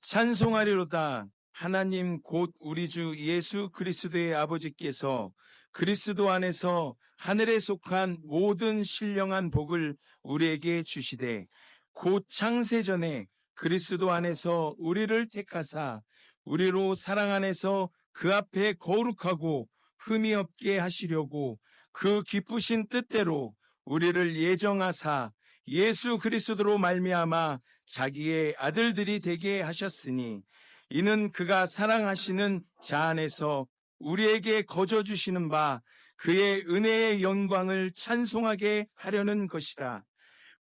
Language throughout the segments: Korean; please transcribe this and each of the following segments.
찬송하리로다. 하나님 곧 우리 주 예수 그리스도의 아버지께서 그리스도 안에서 하늘에 속한 모든 신령한 복을 우리에게 주시되 곧 창세전에 그리스도 안에서 우리를 택하사 우리로 사랑 안에서 그 앞에 거룩하고 흠이 없게 하시려고 그 기쁘신 뜻대로 우리를 예정하사 예수 그리스도로 말미암아 자기의 아들들이 되게 하셨으니 이는 그가 사랑하시는 자 안에서 우리에게 거저 주시는 바 그의 은혜의 영광을 찬송하게 하려는 것이라.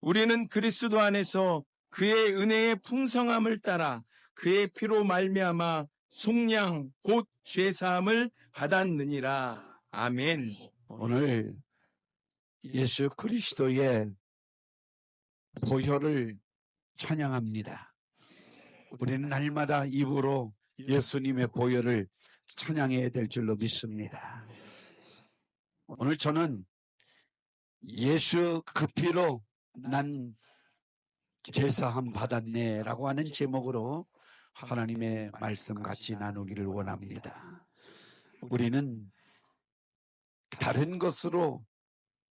우리는 그리스도 안에서 그의 은혜의 풍성함을 따라 그의 피로 말미암아 속량 곧 죄사함을 받았느니라. 아멘. 오늘 예수 그리스도의 보혈을 찬양합니다. 우리는 날마다 입으로 예수님의 보혈을 찬양해야 될 줄로 믿습니다. 오늘 저는 예수 그 피로 난 제사함 받았네 라고 하는 제목으로 하나님의 말씀 같이 나누기를 원합니다. 우리는 다른 것으로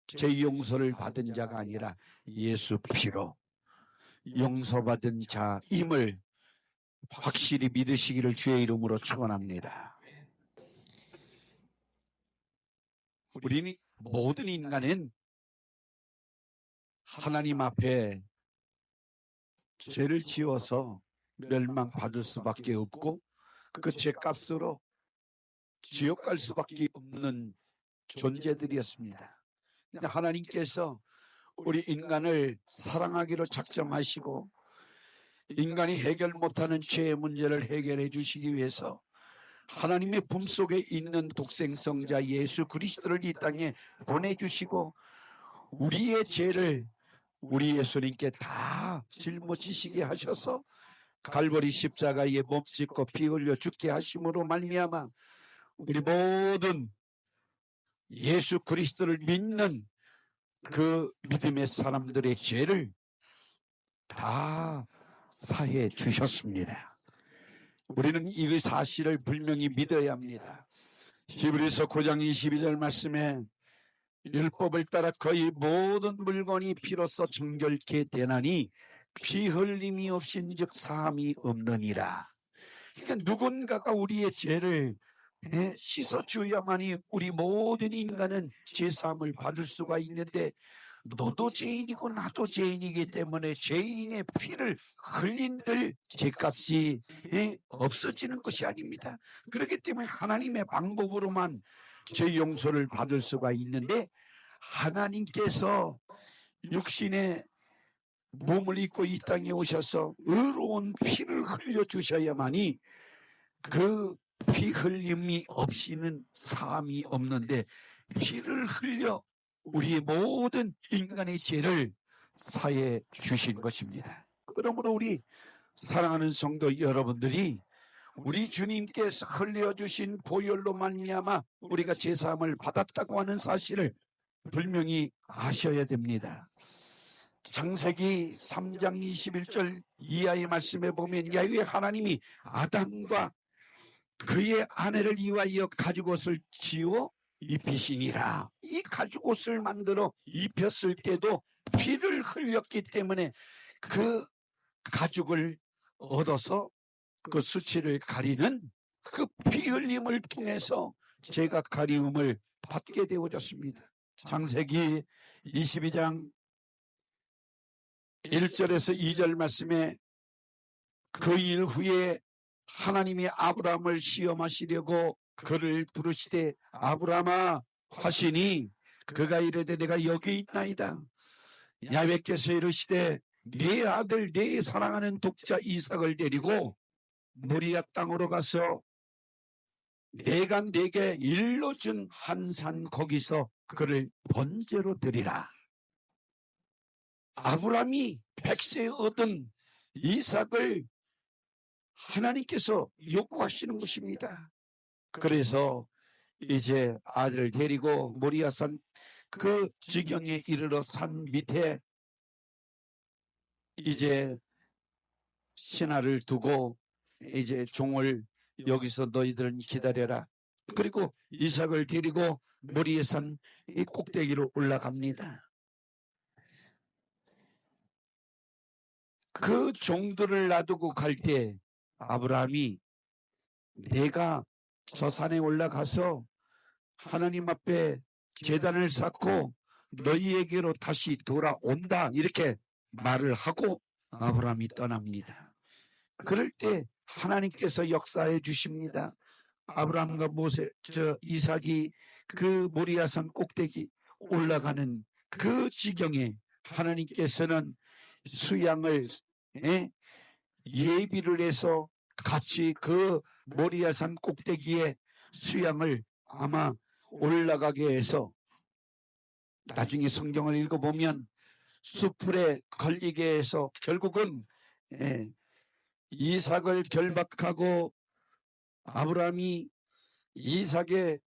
죄 용서를 받은 자가 아니라 예수 피로 용서받은 자임을 확실히 믿으시기를 주의 이름으로 축원합니다. 우리는 모든 인간은 하나님 앞에 죄를 지어서 멸망받을 수밖에 없고 그 죄값으로 지옥 갈 수밖에 없는 존재들이었습니다. 근데 하나님께서 우리 인간을 사랑하기로 작정하시고 인간이 해결 못하는 죄의 문제를 해결해 주시기 위해서 하나님의 품속에 있는 독생성자 예수 그리스도를 이 땅에 보내주시고 우리의 죄를 우리 예수님께 다 짊어지시게 하셔서 갈보리 십자가에 몸짓고 피 흘려 죽게 하심으로 말미암아 우리 모든 예수 그리스도를 믿는 그 믿음의 사람들의 죄를 다 사해 주셨습니다. 우리는 이 사실을 분명히 믿어야 합니다. 히브리서 9장 22절 말씀에 율법을 따라 거의 모든 물건이 피로써 정결케 되나니 피 흘림이 없인즉 사함이 없느니라. 그러니까 누군가가 우리의 죄를 씻어줘야만이 우리 모든 인간은 죄사함을 받을 수가 있는데 너도 죄인이고 나도 죄인이기 때문에 죄인의 피를 흘린들 죄값이 없어지는 것이 아닙니다. 그렇기 때문에 하나님의 방법으로만 죄 용서를 받을 수가 있는데 하나님께서 육신의 몸을 입고 이 땅에 오셔서 의로운 피를 흘려주셔야만이 그 피 흘림이 없이는 사함이 없는데 피를 흘려 우리의 모든 인간의 죄를 사해 주신 것입니다. 그러므로 우리 사랑하는 성도 여러분들이 우리 주님께서 흘려주신 보혈로 말미암아 우리가 제사함을 받았다고 하는 사실을 분명히 아셔야 됩니다. 창세기 3장 21절 이하의 말씀에 보면 야훼 하나님이 아담과 그의 아내를 위하여 가죽옷을 지어 입히시니라. 이 가죽옷을 만들어 입혔을 때도 피를 흘렸기 때문에 그 가죽을 얻어서 그 수치를 가리는 그 피 흘림을 통해서 죄가 가리움을 받게 되어졌습니다. 창세기 22장 1절에서 2절 말씀에 그 일 후에 하나님이 아브라함을 시험하시려고 그를 부르시되 아브라함아 하시니 그가 이르되 내가 여기 있나이다. 야훼께서 이르시되 네 아들 네 사랑하는 독자 이삭을 데리고 모리아 땅으로 가서 내가 네게 일러준 한 산 거기서 그를 번제로 드리라. 아브라함이 100세 얻은 이삭을 하나님께서 요구하시는 것입니다. 그래서 이제 아들을 데리고 모리아산 그 지경에 이르러 산 밑에 이제 신하를 두고 이제 종을 여기서 너희들은 기다려라. 그리고 이삭을 데리고 모리에 산 이 꼭대기로 올라갑니다. 그 종들을 놔두고 갈 때 아브라함이 내가 저 산에 올라가서 하나님 앞에 제단을 쌓고 너희에게로 다시 돌아온다 이렇게 말을 하고 아브라함이 떠납니다. 그럴 때 하나님께서 역사해 주십니다. 아브라함과 이삭이 그 모리아산 꼭대기 올라가는 그 지경에 하나님께서는 수양을 예비를 해서 같이 그 모리아산 꼭대기에 수양을 아마 올라가게 해서 나중에 성경을 읽어보면 수풀에 걸리게 해서 결국은 이삭을 결박하고 아브라함이 이삭의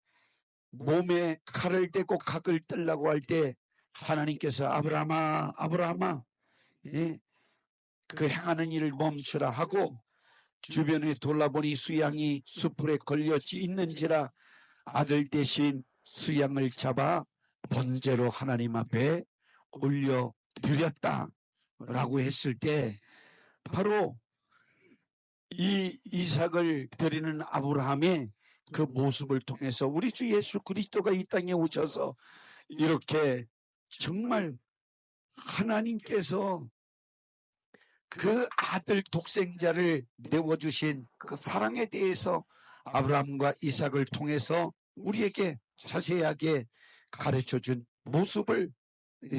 몸에 칼을 대고 각을 뜰라고 할 때 하나님께서 아브라함아 아브라함아 그 행하는 일을 멈추라 하고 주변에 돌아보니 수양이 수풀에 걸려 있는지라 아들 대신 수양을 잡아 번제로 하나님 앞에 올려드렸다라고 했을 때 바로 이 이삭을 드리는 아브라함의 그 모습을 통해서 우리 주 예수 그리스도가 이 땅에 오셔서 이렇게 정말 하나님께서 그 아들 독생자를 내어주신 그 사랑에 대해서 아브라함과 이삭을 통해서 우리에게 자세하게 가르쳐준 모습을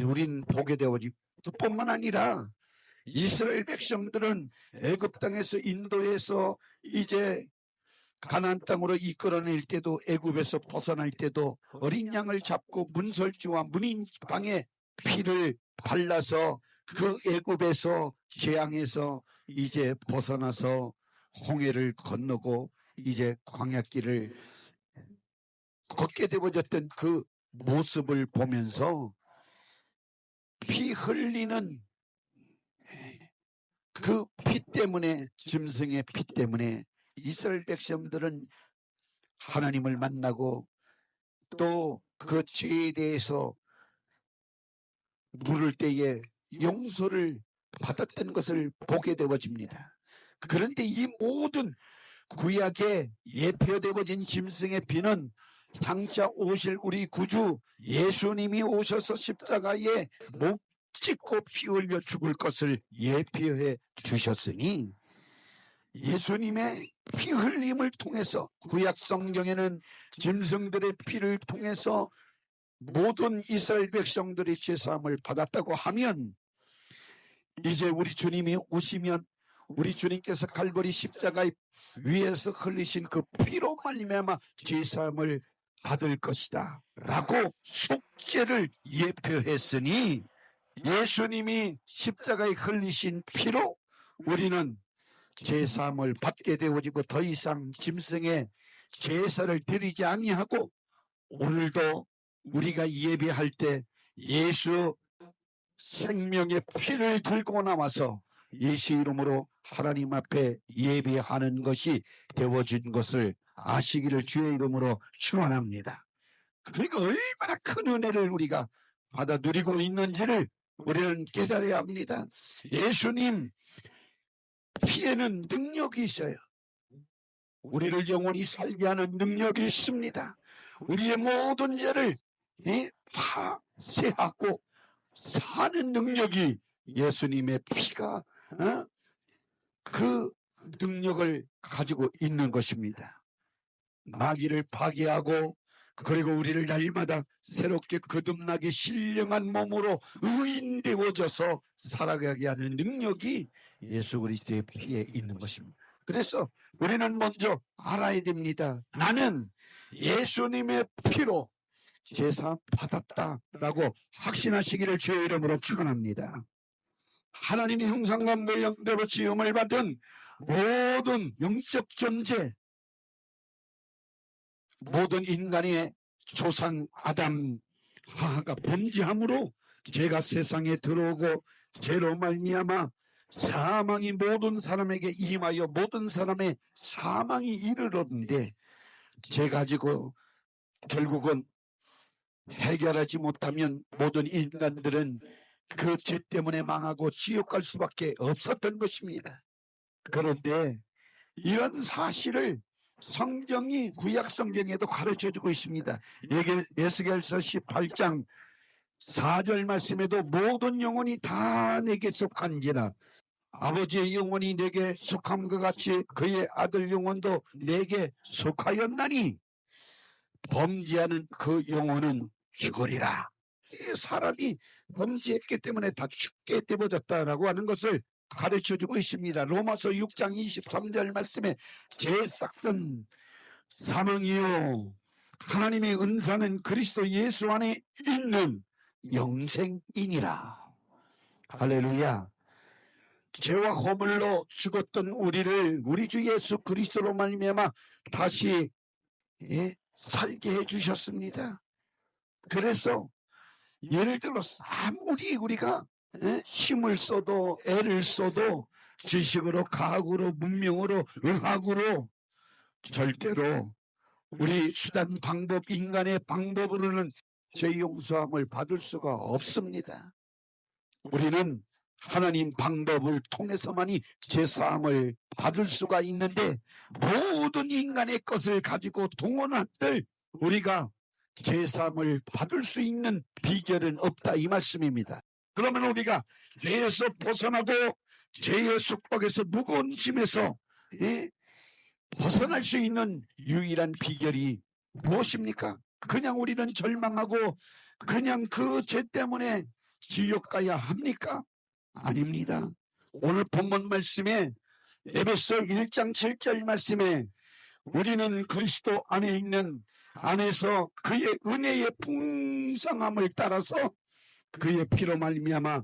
우린 보게 되어지. 뿐만 아니라 이스라엘 백성들은 애굽 땅에서 인도해서 이제 가나안 땅으로 이끌어낼 때도 애굽에서 벗어날 때도 어린 양을 잡고 문설주와 문인방에 피를 발라서 그 애굽에서 재앙에서 이제 벗어나서 홍해를 건너고 이제 광야길을 걷게 되어졌던 그 모습을 보면서 피 흘리는 그 피 때문에 짐승의 피 때문에 이스라엘 백성들은 하나님을 만나고 또 그 죄에 대해서 물을 때에 용서를 받았던 것을 보게 되어집니다. 그런데 이 모든 구약에 예표되어진 짐승의 피는 장차 오실 우리 구주 예수님이 오셔서 십자가에 목 찢고 피 흘려 죽을 것을 예표해 주셨으니 예수님의 피 흘림을 통해서 구약 성경에는 짐승들의 피를 통해서 모든 이스라엘 백성들이 죄사함을 받았다고 하면 이제 우리 주님이 오시면 우리 주님께서 갈보리 십자가 위에서 흘리신 그 피로 말미암아 죄사함을 받을 것이다 라고 속죄를 예표했으니 예수님이 십자가에 흘리신 피로 우리는 제사함을 받게 되어지고 더 이상 짐승의 제사를 드리지 아니하고 오늘도 우리가 예배할 때 예수 생명의 피를 들고 나와서 예수 이름으로 하나님 앞에 예배하는 것이 되어진 것을 아시기를 주의 이름으로 축원합니다. 그러니까 얼마나 큰 은혜를 우리가 받아 누리고 있는지를 우리는 깨달아야 합니다. 예수님 피에는 능력이 있어요. 우리를 영원히 살게 하는 능력이 있습니다. 우리의 모든 죄를 파쇄하고 사는 능력이 예수님의 피가 그 능력을 가지고 있는 것입니다. 마귀를 파괴하고 그리고 우리를 날마다 새롭게 거듭나게 신령한 몸으로 의인되어져서 살아가게 하는 능력이 예수 그리스도의 피에 있는 것입니다. 그래서 우리는 먼저 알아야 됩니다. 나는 예수님의 피로 제사 받았다라고 확신하시기를 주의 이름으로 축원합니다. 하나님의 형상과 모양대로 지음을 받은 모든 영적 존재, 모든 인간의 조상 아담 하가 범죄함으로 죄가 세상에 들어오고 죄로 말미암아 사망이 모든 사람에게 임하여 모든 사람의 사망이 이르렀는데 죄 가지고 결국은 해결하지 못하면 모든 인간들은 그 죄 때문에 망하고 지옥 갈 수밖에 없었던 것입니다. 그런데 이런 사실을 성경이 구약 성경에도 가르쳐주고 있습니다. 에스겔서 18장 4절 말씀에도 모든 영혼이 다 내게 속한지라 아버지의 영혼이 내게 속함과 같이 그의 아들 영혼도 내게 속하였나니 범죄하는 그 영혼은 죽으리라. 사람이 범죄했기 때문에 다 죽게 되어졌다라고 하는 것을 가르쳐주고 있습니다. 로마서 6장 23절 말씀에 제 싹은 사망이요 하나님의 은사는 그리스도 예수 안에 있는 영생이니라. 할렐루야. 죄와 허물로 죽었던 우리를 우리 주 예수 그리스도로 말미암아 다시 살게 해주셨습니다. 그래서 예를 들어서 아무리 우리가 힘을 써도 애를 써도 지식으로 과학으로 문명으로 의학으로 절대로 우리 수단 방법 인간의 방법으로는 죄 용서함을 받을 수가 없습니다. 우리는 하나님 방법을 통해서만이 제사함을 받을 수가 있는데 모든 인간의 것을 가지고 동원한들 우리가 제사함을 받을 수 있는 비결은 없다 이 말씀입니다. 그러면 우리가 죄에서 벗어나고 죄의 속박에서 무거운 짐에서 벗어날 수 있는 유일한 비결이 무엇입니까? 그냥 우리는 절망하고 그냥 그 죄 때문에 지옥 가야 합니까? 아닙니다. 오늘 본문 말씀에 에베소 1장 7절 말씀에 우리는 그리스도 안에 있는 안에서 그의 은혜의 풍성함을 따라서 그의 피로 말미암아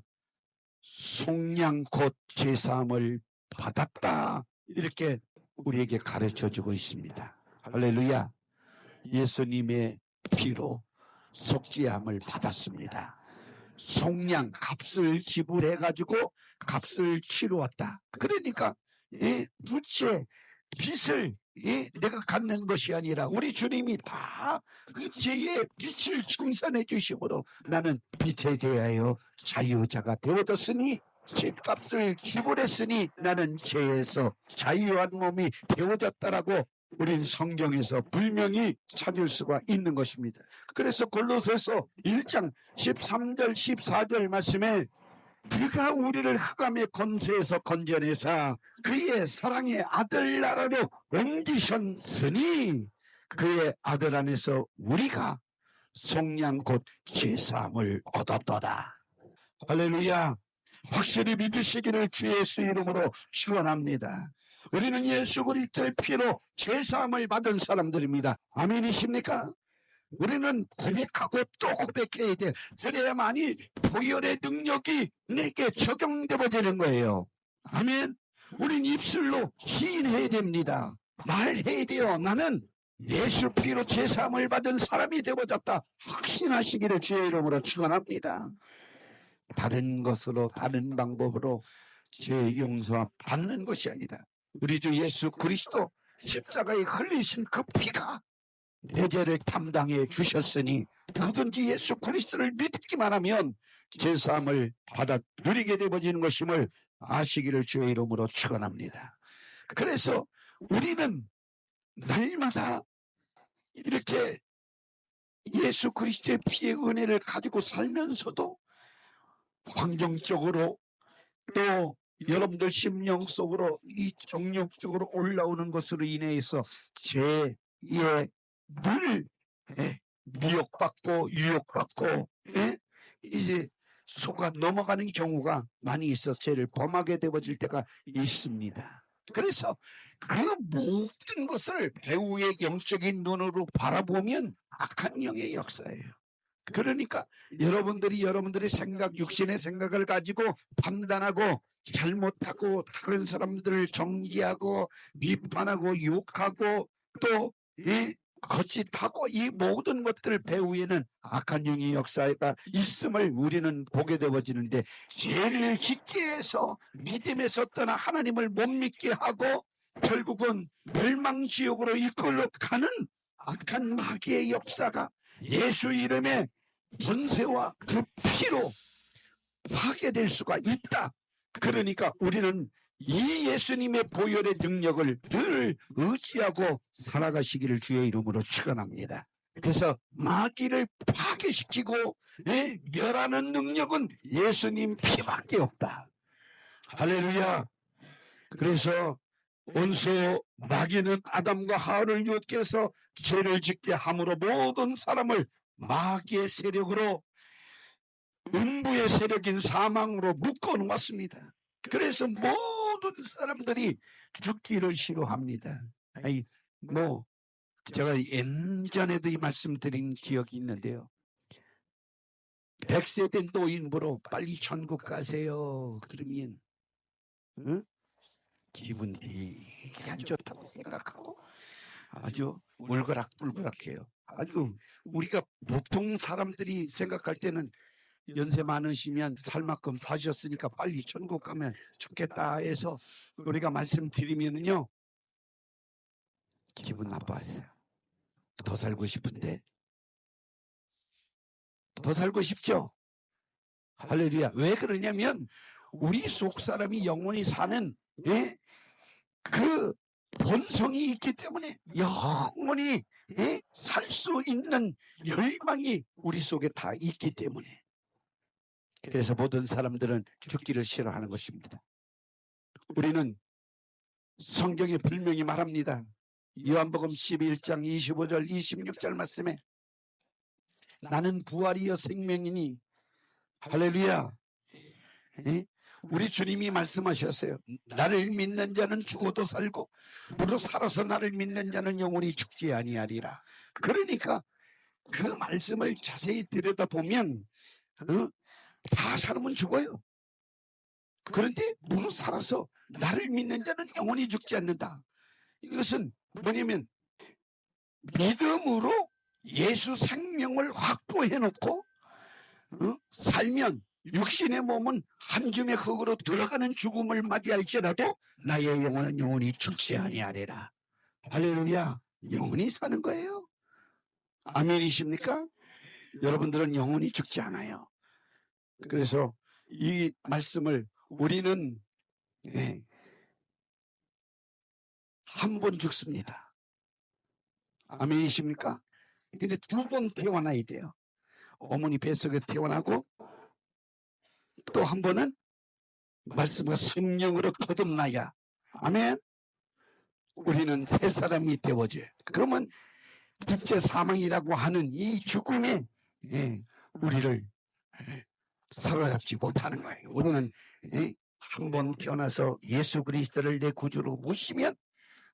속량 곧 제사함을 받았다. 이렇게 우리에게 가르쳐주고 있습니다. 할렐루야. 예수님의 피로 속죄함을 받았습니다. 속량 값을 지불해가지고 값을 치루었다. 그러니까 부채 빚을 내가 갚는 것이 아니라 우리 주님이 다 그 죄의 빚을 청산해 주심으로 나는 빚에 대하여 자유자가 되어졌으니 죄값을 지불했으니 나는 죄에서 자유한 몸이 되어졌다라고 우린 성경에서 분명히 찾을 수가 있는 것입니다. 그래서 골로새서 1장 13절 14절 말씀에 그가 우리를 흑암의 권세에서 건져내사 그의 사랑의 아들 나라로 옮기셨으니 그의 아들 안에서 우리가 속량 곧 제사함을 얻었도다. 할렐루야. 확실히 믿으시기를 주 예수 이름으로 축원합니다. 우리는 예수 그리스도의 피로 제사함을 받은 사람들입니다. 아멘이십니까? 우리는 고백하고 또 고백해야 돼. 그래야만이 보혈의 능력이 내게 적용되어지는 거예요. 아멘. 우린 입술로 시인해야 됩니다. 말해야 돼요. 나는 예수 피로 제사함을 받은 사람이 되어졌다. 확신하시기를 주의 이름으로 축원합니다. 다른 것으로 다른 방법으로 죄 용서 받는 것이 아니다. 우리 주 예수 그리스도 십자가에 흘리신 그 피가 내 죄를 담당해 주셨으니 누구든지 예수 그리스도를 믿기만 하면 제사함을 받아 누리게 되어지는 것임을 아시기를 주의 이름으로 축원합니다. 그래서 우리는 날마다 이렇게 예수 그리스도의 피의 은혜를 가지고 살면서도 환경적으로 또 여러분들 심령 속으로 이 정력적으로 올라오는 것으로 인해서 죄에 늘 미혹받고 유혹받고 이제 속아 넘어가는 경우가 많이 있어 죄를 범하게 되어질 때가 있습니다. 그래서 그 모든 것을 배우의 영적인 눈으로 바라보면 악한 영의 역사예요. 그러니까 여러분들의 생각, 육신의 생각을 가지고 판단하고 잘못하고 다른 사람들을 정죄하고 비판하고 욕하고 또 거짓하고 이 모든 것들 배후에는 악한 영의 역사가 있음을 우리는 보게 되어지는데, 죄를 짓게 해서 믿음에서 떠나 하나님을 못 믿게 하고 결국은 멸망지옥으로 이끌러 가는 악한 마귀의 역사가 예수 이름의 권세와 그 피로 파괴될 수가 있다. 그러니까 우리는 이 예수님의 보혈의 능력을 늘 의지하고 살아가시기를 주의 이름으로 축원합니다. 그래서 마귀를 파괴시키고 멸하는 능력은 예수님 피밖에 없다. 할렐루야. 그래서 원수 마귀는 아담과 하와를 유혹해서 죄를 짓게 함으로 모든 사람을 마귀의 세력으로, 음부의 세력인 사망으로 묶어 놓았습니다. 그래서 모든 사람들이 죽기를 싫어합니다. 제가 예전에도 이 말씀 드린 기억이 있는데요. 100세 된 노인부로 빨리 천국 가세요. 그러면 기분 되게 안 좋다고 생각하고 아주 울거락불거락해요. 아주 우리가 보통 사람들이 생각할 때는 연세 많으시면 살 만큼 사셨으니까 빨리 천국 가면 좋겠다 해서 우리가 말씀드리면은요, 기분 나빠하세요. 더 살고 싶은데. 더 살고 싶죠? 할렐루야. 왜 그러냐면 우리 속 사람이 영원히 사는 그 본성이 있기 때문에 영원히 살 수 있는 열망이 우리 속에 다 있기 때문에. 그래서 모든 사람들은 죽기를 싫어하는 것입니다. 우리는 성경에 분명히 말합니다. 요한복음 11장 25절 26절 말씀에 나는 부활이요 생명이니, 할렐루야. 우리 주님이 말씀하셨어요. 나를 믿는 자는 죽어도 살고 무릇 살아서 나를 믿는 자는 영원히 죽지 아니하리라. 그러니까 그 말씀을 자세히 들여다보면 다 사람은 죽어요. 그런데 무릇 살아서 나를 믿는 자는 영원히 죽지 않는다. 이것은 뭐냐면 믿음으로 예수 생명을 확보해 놓고 살면 육신의 몸은 한 줌의 흙으로 들어가는 죽음을 맞이할지라도 나의 영혼은 영원히 죽지 아니하리라. 할렐루야. 영원히 사는 거예요. 아멘이십니까? 여러분들은 영원히 죽지 않아요. 그래서 이 말씀을 우리는 한 번 죽습니다. 아멘이십니까? 근데 두 번 태어나야 돼요. 어머니 뱃속에 태어나고 또 한 번은 말씀과 성령으로 거듭나야, 아멘, 우리는 새 사람이 되어져요. 그러면 둘째 사망이라고 하는 이 죽음에 우리를 사로잡지 못하는 거예요. 우리는 한 번 태어나서 예수 그리스도를 내 구주로 모시면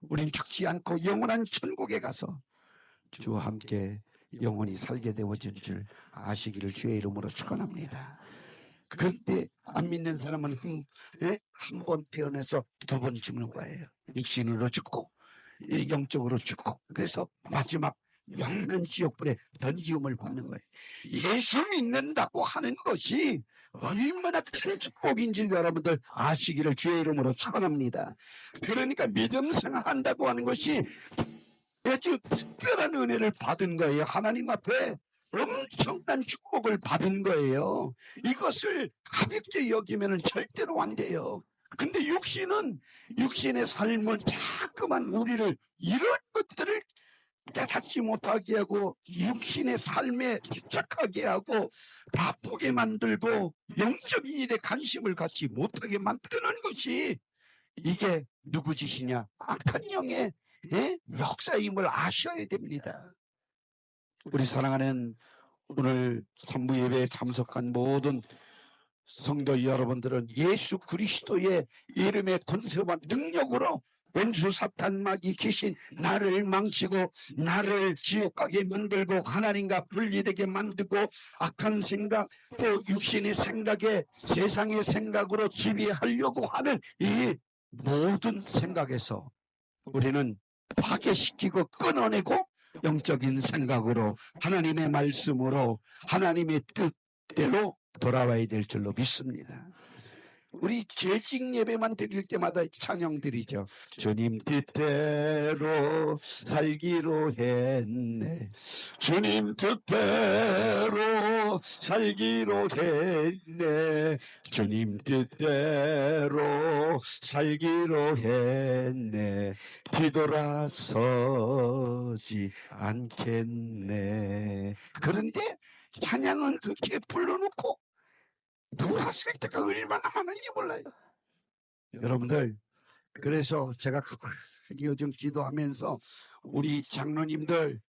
우린 죽지 않고 영원한 천국에 가서 주와 함께 영원히 살게 되어질 줄 아시기를 주의 이름으로 축원합니다. 그런데 안 믿는 사람은 한 번 태어나서 두 번 죽는 거예요. 육신으로 죽고 영적으로 죽고, 그래서 마지막 영원한 지옥불에 던지움을 받는 거예요. 예수 믿는다고 하는 것이 얼마나 큰 축복인지 여러분들 아시기를 주의 이름으로 축원합니다. 그러니까 믿음 생활한다고 하는 것이 아주 특별한 은혜를 받은 거예요. 하나님 앞에 엄청난 축복을 받은 거예요. 이것을 가볍게 여기면 절대로 안 돼요. 근데 육신의 삶은 자꾸만 우리를 이런 것들을 깨닫지 못하게 하고 육신의 삶에 집착하게 하고 바쁘게 만들고 영적인 일에 관심을 갖지 못하게 만드는 것이, 이게 누구 짓이냐? 악한 영의 역사임을 아셔야 됩니다. 우리 사랑하는 오늘 선부 예배에 참석한 모든 성도 여러분들은 예수 그리스도의 이름의 권세와 능력으로 원수 사탄 마귀 귀신 나를 망치고 나를 지옥 가게 만들고 하나님과 분리되게 만들고 악한 생각 또 육신의 생각에 세상의 생각으로 지배하려고 하는 이 모든 생각에서 우리는 파괴시키고 끊어내고 영적인 생각으로 하나님의 말씀으로 하나님의 뜻대로 돌아와야 될 줄로 믿습니다. 우리 재직 예배만 드릴 때마다 찬양 드리죠. 주님 뜻대로 살기로 했네. 주님 뜻대로 살기로 했네. 주님 뜻대로 살기로 했네. 뒤돌아서지 않겠네. 그런데 찬양은 그렇게 불러놓고 돌아설 때가 얼마나 많은지 몰라요. 여러분들, 그래서 제가 요즘 기도하면서 우리 장로님들,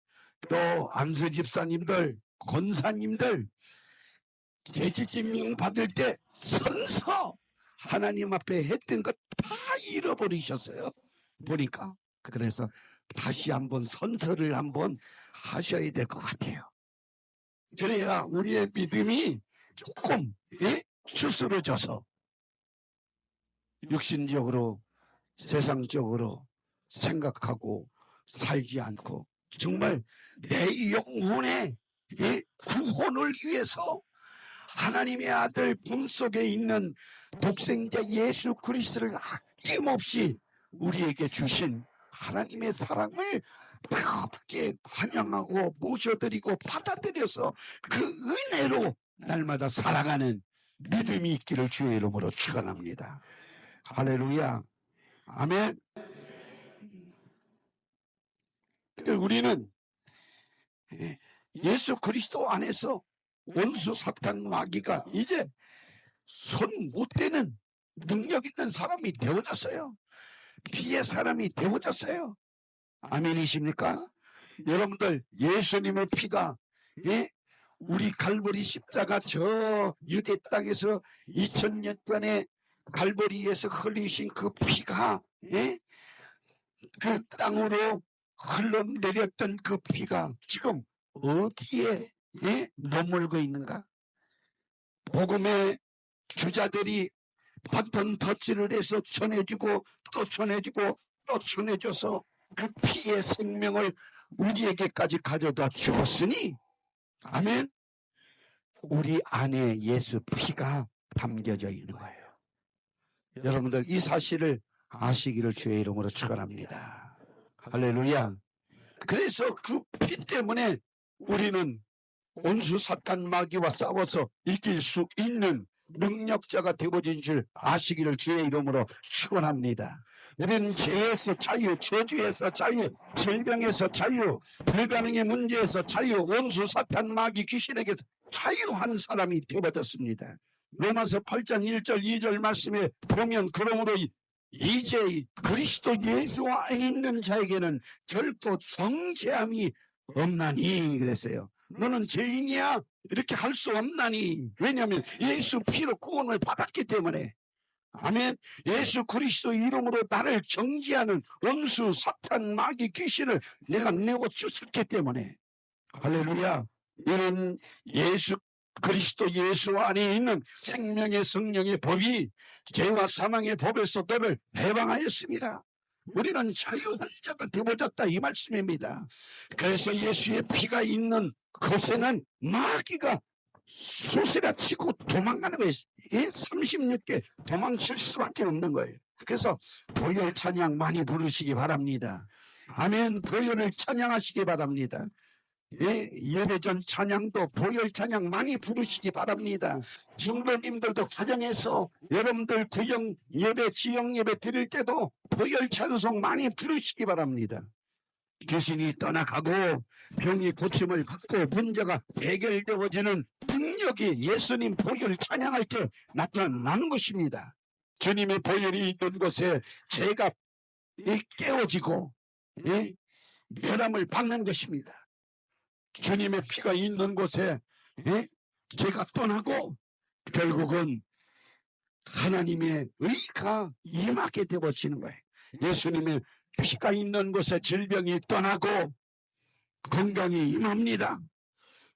또 안수 집사님들, 권사님들 재직임명 받을 때 선서 하나님 앞에 했던 것 다 잃어버리셨어요. 보니까. 그래서 다시 한번 선서를 한번 하셔야 될 것 같아요. 그래야 우리의 믿음이 조금 추스러져서 육신적으로 세상적으로 생각하고 살지 않고 정말 내 영혼의 구원을 위해서 하나님의 아들 품속에 있는 독생자 예수 그리스도를 아낌없이 우리에게 주신 하나님의 사랑을 뜨겁게 환영하고 모셔드리고 받아들여서 그 은혜로 날마다 살아가는 믿음이 있기를 주의 이름으로 축원합니다. 할렐루야. 아멘. 우리는 예수 그리스도 안에서 원수 사탄 마귀가 이제 손 못 대는 능력 있는 사람이 되어졌어요. 피의 사람이 되어졌어요. 아멘이십니까? 여러분들, 예수님의 피가 우리 갈보리 십자가 저 유대 땅에서 2000년간의 갈보리에서 흘리신 그 피가 그 땅으로 흘러내렸던 그 피가 지금 어디에 머물고 있는가? 복음의 주자들이 바톤 터치를 해서 전해주고 또 전해주고 또 전해줘서 그 피의 생명을 우리에게까지 가져다 주었으니 아멘. 우리 안에 예수 피가 담겨져 있는 거예요. 여러분들 이 사실을 아시기를 주의 이름으로 축원합니다. 할렐루야. 그래서 그 피 때문에 우리는 원수 사탄 마귀와 싸워서 이길 수 있는 능력자가 되어진 줄 아시기를 주의 이름으로 축원합니다. 우리는 죄에서 자유, 저주에서 자유, 질병에서 자유, 불가능의 문제에서 자유, 원수 사탄 마귀 귀신에게 자유한 사람이 되어졌습니다. 로마서 8장 1절 2절 말씀에 보면 그러므로 이제 그리스도 예수 안에 있는 자에게는 결코 정죄함이 없나니 그랬어요. 너는 죄인이야 이렇게 할 수 없나니. 왜냐하면 예수 피로 구원을 받았기 때문에. 아멘. 예수 그리스도 이름으로 나를 정죄하는 원수 사탄 마귀 귀신을 내가 내고 쫓았기 때문에. 할렐루야. 이는 예수 그리스도 예수 안에 있는 생명의 성령의 법이 죄와 사망의 법에서 너를 해방하였습니다. 우리는 자유한 자가 되어졌다 이 말씀입니다. 그래서 예수의 피가 있는 곳에는 마귀가 수시라 치고 도망가는 거예요. 36개 도망칠 수밖에 없는 거예요. 그래서 보혈 찬양 많이 부르시기 바랍니다. 아멘. 보혈을 찬양하시기 바랍니다. 예배전 찬양도 보혈 찬양 많이 부르시기 바랍니다. 성도님들도 가정에서 여러분들 구역 예배, 지역 예배 드릴 때도 보혈 찬송 많이 부르시기 바랍니다. 귀신이 떠나가고 병이 고침을 받고 문제가 해결되어지는 능력이 예수님 보혈 찬양할 때 나타나는 것입니다. 주님의 보혈이 있는 곳에 죄가 깨어지고 멸함을 받는 것입니다. 주님의 피가 있는 곳에 죄가 떠나고 결국은 하나님의 의가 임하게 되어지는 거예요. 예수님의 피가 있는 곳에 질병이 떠나고 건강이 임합니다.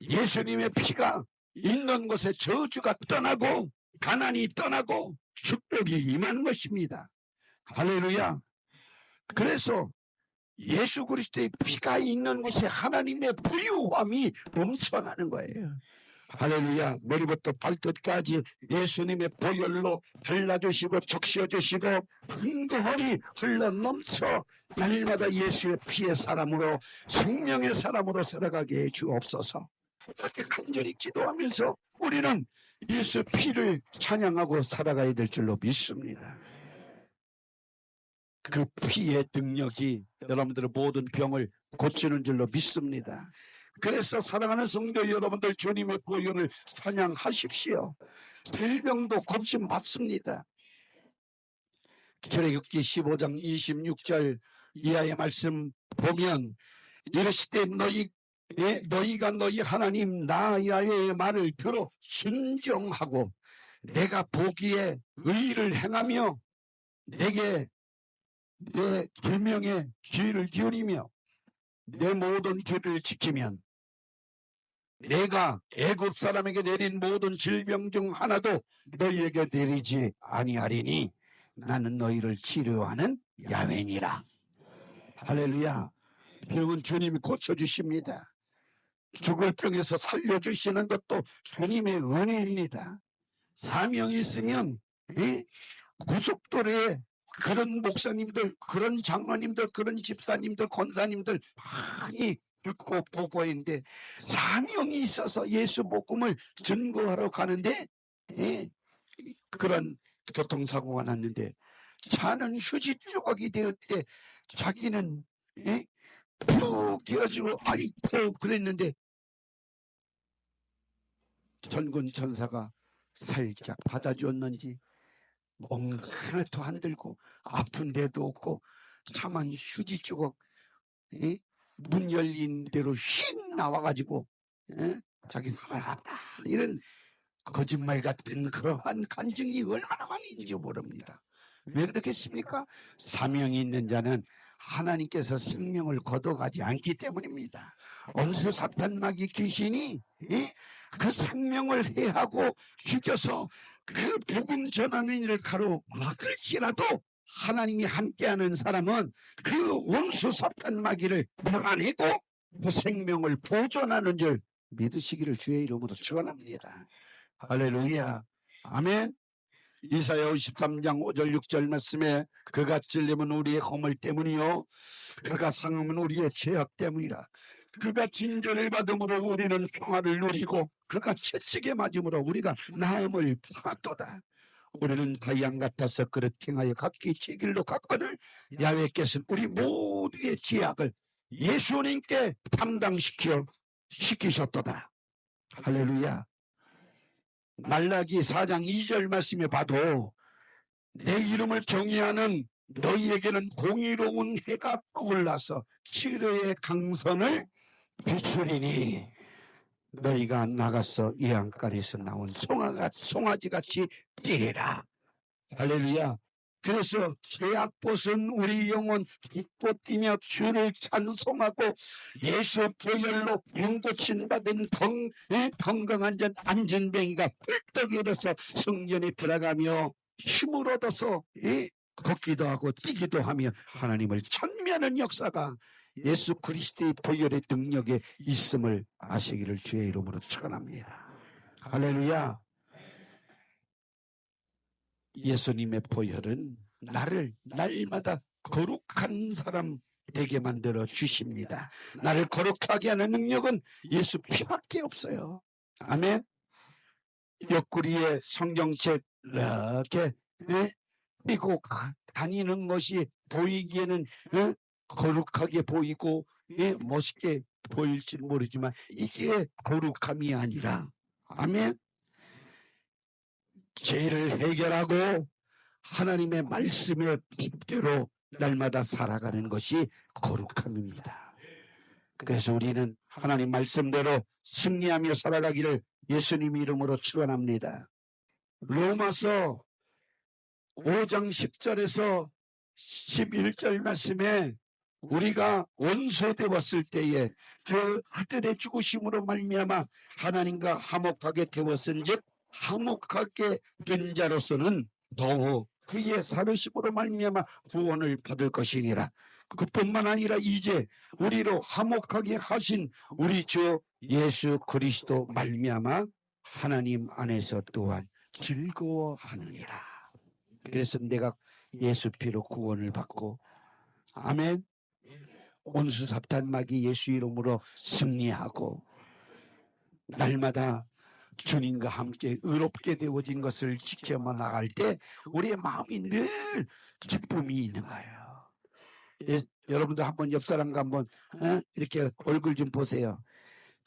예수님의 피가 있는 곳에 저주가 떠나고 가난이 떠나고 축복이 임하는 것입니다. 할렐루야. 그래서 예수 그리스도의 피가 있는 곳에 하나님의 부유함이 넘쳐나는 거예요. 할렐루야. 머리부터 발끝까지 예수님의 보혈로 발라주시고 적셔주시고 풍부함이 흘러넘쳐 날마다 예수의 피의 사람으로 생명의 사람으로 살아가게 해 주옵소서. 그렇게 간절히 기도하면서 우리는 예수 피를 찬양하고 살아가야 될 줄로 믿습니다. 그 피의 능력이 여러분들의 모든 병을 고치는 줄로 믿습니다. 그래서 사랑하는 성도 여러분들, 주님의 보혈을 찬양하십시오. 질병도 고침 받습니다. 출애굽기 15장 26절 이하의 말씀 보면 이르시되 너희가 너희 하나님 나 야훼의 말을 들어 순종하고 내가 보기에 의를 행하며 내게 내 계명에 귀를 기울이며 내 모든 죄를 지키면 내가 애굽 사람에게 내린 모든 질병 중 하나도 너희에게 내리지 아니하리니 나는 너희를 치료하는 야훼니라. 할렐루야. 병은 주님이 고쳐주십니다. 죽을 병에서 살려주시는 것도 주님의 은혜입니다. 사명이 있으면 고속도로에 그런 목사님들, 그런 장로님들, 그런 집사님들, 권사님들 많이 듣고 보고 있는데 사명이 있어서 예수 복음을 전거하러 가는데 그런 교통사고가 났는데 차는 휴지 조각이 되었대. 자기는 푹 뛰어지고 아이고 그랬는데 전군 천사가 살짝 받아주었는지 뭔가 하나도 안 들고 아픈 데도 없고 차만 휴지 조각 문 열린 대로 휙 나와가지고 자기 살아났다 이런 거짓말 같은 그러한 간증이 얼마나 많이 있는지 모릅니다. 왜 그렇겠습니까? 사명이 있는 자는 하나님께서 생명을 거둬가지 않기 때문입니다. 원수 사탄마귀 귀신이 그 생명을 해하고 죽여서 그 복음 전하는 일을 가로막을지라도 하나님이 함께하는 사람은 그 원수 사탄마귀를 몰아내고 그 생명을 보존하는 줄 믿으시기를 주의 이름으로 축원합니다. 할렐루야. 아멘. 이사야 53장 5절 6절 말씀에 그가 찔림은 우리의 허물 때문이요 그가 상함은 우리의 죄악 때문이라. 그가 진절을 받음으로 우리는 평화를 누리고 그가 채찍에 맞음으로 우리가 나음을 받았도다. 우리는 다양 같아서 그릇 행하여 각기 제 길로 갔거늘 야훼께서는 우리 모두의 죄악을 예수님께 시키셨도다. 할렐루야. 말라기 4장 2절 말씀에 봐도 내 이름을 경외하는 너희에게는 공의로운 해가 떠올라서 치료의 강선을 비추리니 너희가 나가서 이 안간에서 나온 송아지같이 뛰리라. 할렐루야. 그래서 죄악 벗은 우리 영혼 기뻐 뛰며 주를 찬송하고 예수 보혈로 병고침 받은 건강한 자 안전뱅이가 펄떡 일어서 성전에 들어가며 힘을 얻어서 걷기도 하고 뛰기도 하며 하나님을 찬미하는 역사가 예수 그리스도의 보혈의 능력에 있음을 아시기를 주의 이름으로 축원합니다. 할렐루야. 예수님의 보혈은 나를 날마다 거룩한 사람 되게 만들어 주십니다. 나를 거룩하게 하는 능력은 예수 피밖에 없어요. 아멘. 옆구리에 성경책 이렇게 띄고 다니는 것이 보이기에는 거룩하게 보이고 멋있게 보일지 모르지만 이게 거룩함이 아니라 아멘. 죄를 해결하고 하나님의 말씀의 뜻대로 날마다 살아가는 것이 거룩함입니다. 그래서 우리는 하나님 말씀대로 승리하며 살아가기를 예수님 이름으로 축원합니다. 로마서 5장 10절에서 11절 말씀에 우리가 원수되었을 때에 그 아들의 죽으심으로 말미암아 하나님과 화목하게 되었은즉 화목하게 된 자로서는 더욱 그의 살으심으로 말미암아 구원을 받을 것이니라. 그뿐만 아니라 이제 우리로 화목하게 하신 우리 주 예수 그리스도 말미암아 하나님 안에서 또한 즐거워하느니라. 그래서 내가 예수 피로 구원을 받고, 아멘, 온수 사탄 마귀 예수 이름으로 승리하고 날마다 주님과 함께 의롭게 되어진 것을 지켜만 나갈 때 우리의 마음이 늘 기쁨이 있는 거예요. 여러분도 한번 옆 사람과 한번 이렇게 얼굴 좀 보세요.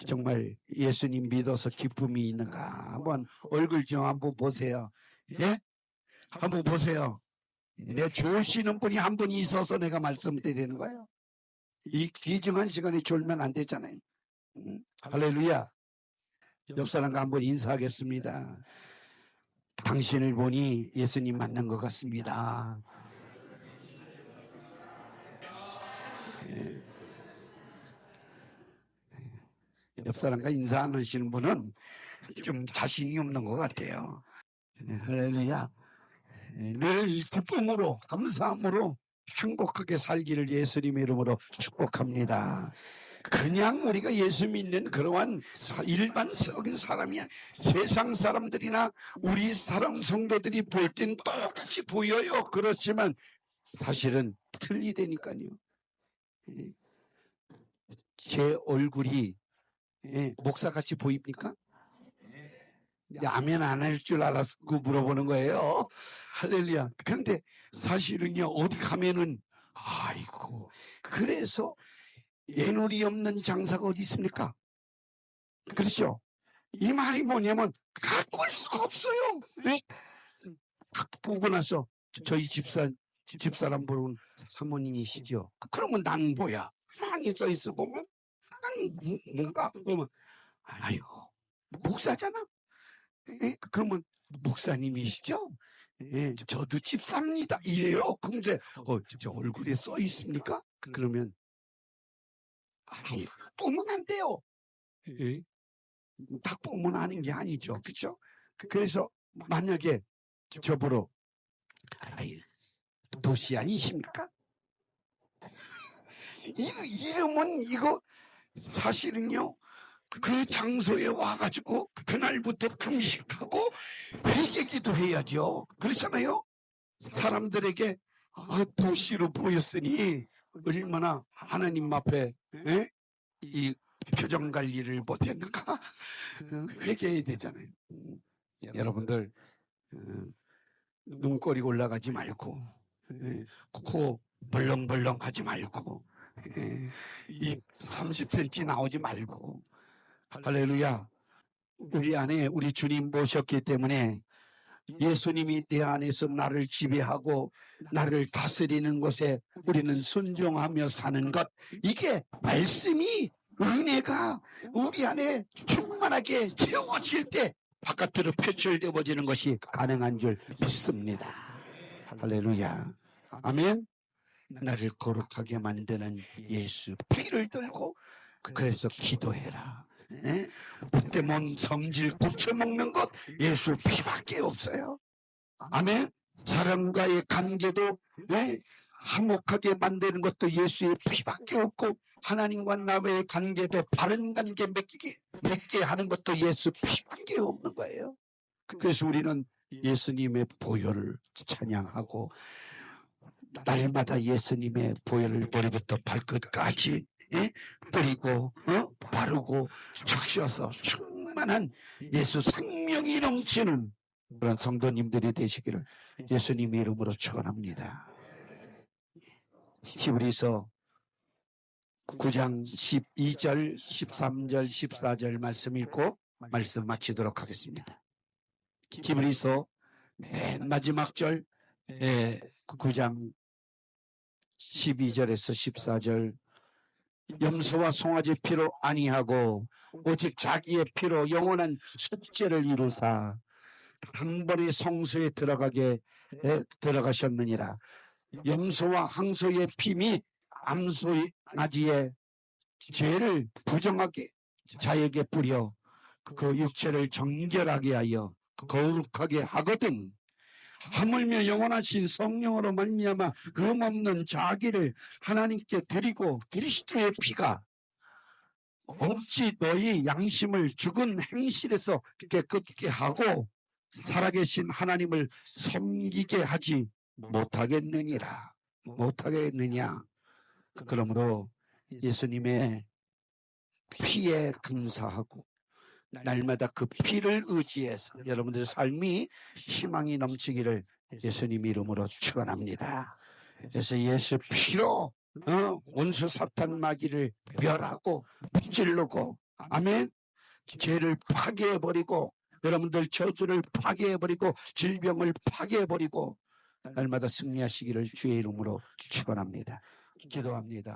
정말 예수님 믿어서 기쁨이 있는가 한번 얼굴 좀 한번 보세요. 예? 한번 보세요. 내 좋으시는 분이 한 분이 있어서 내가 말씀드리는 거예요. 이 귀중한 시간에 졸면 안 되잖아요. 할렐루야. 옆 사람과 한번 인사하겠습니다. 당신을 보니 예수님 만난 것 같습니다. 옆 사람과 인사 안 하시는 분은 좀 자신이 없는 것 같아요. 할렐루야. 늘 기쁨으로 감사함으로 행복하게 살기를 예수님의 이름으로 축복합니다. 그냥 우리가 예수 믿는 그러한 일반적인 사람이야. 세상 사람들이나 우리 사람 성도들이 볼 땐 똑같이 보여요. 그렇지만 사실은 틀리다니까요. 제 얼굴이 목사같이 보입니까? 아멘 안 할 줄 알았고 물어보는 거예요. 할렐루야. 그런데 사실은요, 어디 가면은 아이고, 그래서 예물이 없는 장사가 어디 있습니까? 그렇죠? 이 말이 뭐냐면 가꿀 수가 없어요. 네? 딱 보고 나서 저희 집사람 보는 사모님이시죠. 그러면 난 뭐야? 많이 써 있어 보면 난 뭔가 그러면 아이고 목사잖아. 예? 그러면 목사님이시죠? 예, 저도 집사입니다. 이래요. 그럼 이제 저 얼굴에 써 있습니까? 그러면 보면 안 돼요. 예? 딱 보면 아는 게 아니죠. 그렇죠? 그래서 만약에 저보러 도시 아니십니까? 이름은 이거 사실은요, 그 장소에 와가지고 그날부터 금식하고 회개기도 해야죠. 그렇잖아요. 사람들에게 도시로 보였으니 얼마나 하나님 앞에 이 표정 관리를 못했는가. 회개해야 되잖아요. 여러분들 눈꼬리 올라가지 말고 코 벌렁벌렁 하지 말고 입 30cm 나오지 말고. 할렐루야. 우리 안에 우리 주님 모셨기 때문에 예수님이 내 안에서 나를 지배하고 나를 다스리는 것에 우리는 순종하며 사는 것, 이게 말씀이 은혜가 우리 안에 충만하게 채워질 때 바깥으로 표출되어지는 것이 가능한 줄 믿습니다. 할렐루야. 아멘. 나를 거룩하게 만드는 예수 피를 들고 그래서 기도해라. 못되면 성질 고쳐먹는 것 예수 피밖에 없어요. 아멘. 사람과의 관계도 화목하게 만드는 것도 예수의 피밖에 없고, 하나님과 나의 관계도 바른 관계 맺게 하는 것도 예수 피밖에 없는 거예요. 그래서 우리는 예수님의 보혈을 찬양하고 날마다 예수님의 보혈을 머리부터 발끝까지 뿌리고 바르고 적셔서 충만한 예수 생명이 넘치는 그런 성도님들이 되시기를 예수님의 이름으로 축원합니다. 히브리서 9장 12절, 13절, 14절 말씀 읽고 말씀 마치도록 하겠습니다. 히브리서 맨 마지막 절 9장 12절에서 14절, 염소와 송아지 피로 아니하고 오직 자기의 피로 영원한 숫죄를 이루사 한 번에 성소에 들어가셨느니라. 염소와 항소의 피 암소나지의 죄를 부정하게 자에게 뿌려 그 육체를 정결하게 하여 거룩하게 하거든 하물며 영원하신 성령으로 말미암아 흠없는 자기를 하나님께 드리고 그리스도의 피가 어찌 너희 양심을 죽은 행실에서 깨끗게 하고 살아계신 하나님을 섬기게 하지 못하겠느냐. 그러므로 예수님의 피에 감사하고 날마다 그 피를 의지해서 여러분들의 삶이 희망이 넘치기를 예수님 이름으로 축원합니다. 그래서 예수 피로 원수 사탄 마귀를 멸하고 무찔르고 아멘. 죄를 파괴해버리고 여러분들 저주를 파괴해버리고 질병을 파괴해버리고 날마다 승리하시기를 주의 이름으로 축원합니다. 기도합니다.